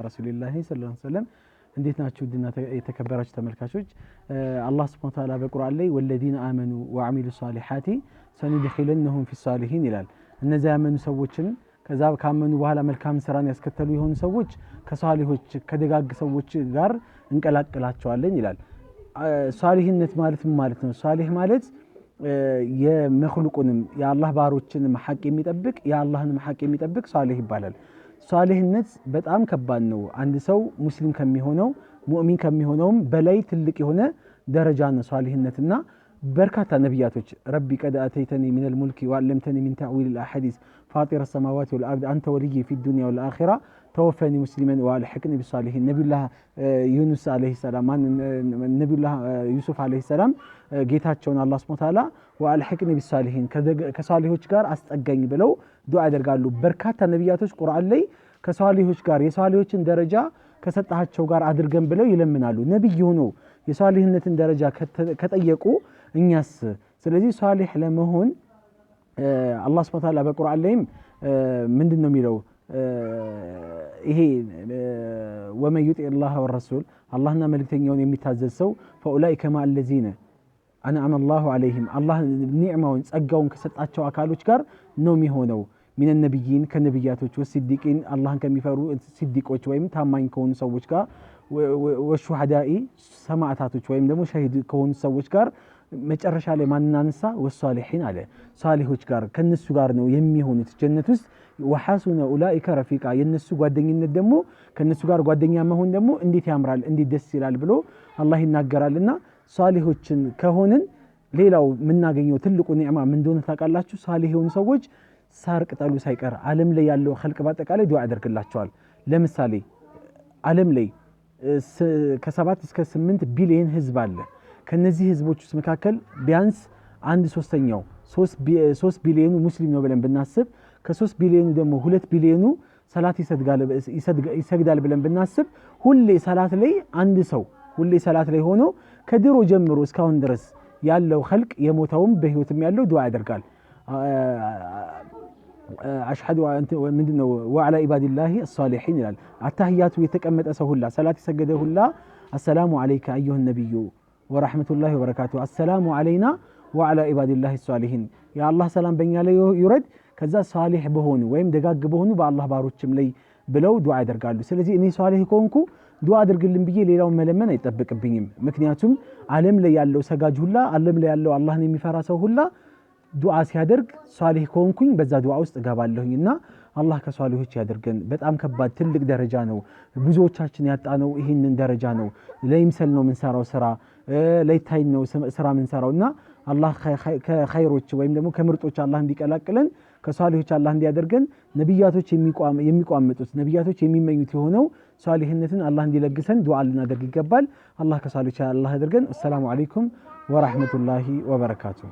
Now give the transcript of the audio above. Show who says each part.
Speaker 1: ረሱላህ ሰለላሁ ዐለይሂ ወሰለም እንዴት ናችሁ ድና የተከበራችሁ ተመልካቾች አላህ Subhanahu Wa Ta'ala በቁርአን ላይ ወለዲነ አመኑ ወአሚሉ ሷሊሃቲ ሰንድኺለነሁም ፊሷሊሂን ይላል እነዚያ ያመኑ ሰዎችን ከዛ ካመኑ በኋላ መልካም ስራን ያስከተሉ የሆኑ ሰዎች ከሷሊሆች ከደጋግ ሰዎች ጋር እንቀላቅላቸዋለን ይላል ሷሊህነት ማለት ምን ማለት ነው ሷሊህ ማለት የመخلوቁንም የአላህ ባሮችንም ሐቅ የሚጠብቅ የአላህንም ሐቅ የሚጠብቅ ሷሊህ ይባላል ሷሊህነት በጣም ከባድ ነው አንድ ሰው ሙስሊም ከሚሆነው ሙእሚን ከሚሆነውም በላይ ትልቅ የሆነ ደረጃ ነው ሷሊህነትና በርካታ ነብያቶች ረቢ ቀድ አተይተኒ ሚነል ሙልኪ ወአለምተኒ ሚን ተዕዊል አልአሐዲስ ፋጢር السماوات والارض انت ولي في الدنيا والاخره توفني مسلما والحقني بالصالحين ነብዩላህ ዩኑስ አለይሂ ሰላም ነብዩላህ ዩሱፍ አለይሂ ሰላም ጌታቸውን አላህ Subhanahu Wa Ta'ala والحقني بالصالحين ከሷሊሆች ጋር አስጠጋኝ ብለው ዱዓ ያደርጋሉ በርካታ ነብያቶች ቁርአን ላይ ከሷሊሆች ጋር የሷሊሆችን ደረጃ ከሰጣቸው ጋር አድርገን ብለው ይለምናሉ ነብይ ሆኖ የሷሊህነትን ደረጃ ከጠየቁ እኛስ ስለዚህ ሷሊህ ለመሆን አላህ Subhanahu Wa Ta'ala በቁርአን ላይም ምንድነው የሚለው ይሄ ወመን ይጢ الله والرسول አላህና መልእክተኛውን የሚታዘዝ ሰው فاولئك مع الذين انعم الله عليهم الله ኒዕማውን ጸጋውን ከሰጣቸው አካሎች ጋር ነው የሚሆነው من النبيين ከነብያቶች ወስዲቂን አላህን ከሚፈሩ ሲዲቆች ወይም ታማኝ ከሆኑ ሰዎች ጋር ወሹሃዳኢ ሰማዕታቶች ወይም ደግሞ ሸሂድ ከሆኑ ሰዎች ጋር መጨረሻ ላይ ማንናንሳ ወሷሊሂን አለ ሷሊሆች ጋር ከነሱ ጋር ነው የሚሆኑት ጀነት ውስጥ ወሐሱነ ኡላኢከ ረፊቃ የነሱ ጓደኝነት ደግሞ ከነሱ ጋር ጓደኛ መሆን ደግሞ እንዴት ያምራል እንዴት ደስ ይላል ብሎ አላህ ይናገራልና ሷሊሆችን ከሆነን ሌላው ምናገኘው ትልቁ ኒዕማ ምን እንደሆነ ታውቃላችሁ ሷሊህ የሆኑ ሰዎች ሳር ቅጠሉ ሳይቀር ዓለም ላይ ያለው ኸልቅ ባጠቃላይ ዱዓ ያደርግላቸዋል ለምሳሌ ዓለም ላይ ከ7 እስከ 8 ቢሊዮን ህዝብ አለ ከነዚህ ህዝቦች ውስጥ መካከል ቢያንስ 1/3ኛው 3 ቢሊዮኑ ሙስሊም ነው ብለን ብናስብ ከ3 ቢሊዮኑ ደግሞ 2 ቢሊዮኑ ሰላት ይሰግዳል ብለን ብናስብ ሁሌ ሰላት ላይ አንድ ሰው ሁሌ ሰላት ላይ ሆኖ ከድሮ ጀምሮ እስካሁን ድረስ ያለው ኸልቅ የሞተውም በህይወትም ያለው ዱዓ ያደርጋል አሽሃዱ አንተ ምንድነው ወዐላ ኢባዲላሂ الصالحين ይላል አታህያቱ የተቀመጠ ሰው ሁላ ሰላት ይሰገደ ሁላ አሰላሙ አለይከ አዩሃ ነብዩ ወራህመቱላሂ ወበረካቱ አሰላሙ አለይና ወዐላ ኢባዲላሂ الصالحين ያ አላህ ሰላም በእኛ ላይ ይውረድ ከዛ ሷሊህ በሆኑ ወይም ደጋግ በሆኑ በአላህ ባሮችም ላይ ብለው ዱዓ ያደርጋሉ ስለዚህ እኔ ሷሊህ ኮንኩ ዱዓ አድርግልኝ ብዬ ሌላው መለመን አይጠበቅብኝም ምክንያቱም ዓለም ላይ ያለው ሰጋጅ ሁላ ዓለም ላይ ያለው አላህን የሚፈራ ሰው ሁላ ዱዓ ሲያደርግ ሷሊህ ኮንኩኝ በዛ ዱዓ ውስጥ ገባለሁኝና አላህ ከሷሊሆች ያደርገን በጣም ከባድ ትልቅ ደረጃ ነው ብዙዎቻችን ያጣነው ይሄንን ደረጃ ነው ለይምሰል ነው ምንሰራው ስራ ለይታይ ነው ስራ ምንሰራውና አላህ ከኸይሮች ወይም ደግሞ ከምርጦች አላህ እንዲቀላቅለን ከሷሊሆች አላህ እንዲያደርገን ነብያቶች የሚቋመጡት ነብያቶች የሚመኙት የሆነው ሷሊህነትን አላህ እንዲለግሰን ዱዓ ልናደርግ ይገባል አላህ ከሷሊሆች አላህ ያደርገን። አሰላሙ አለይኩም ወራህመቱላሂ ወበረካቱሁ።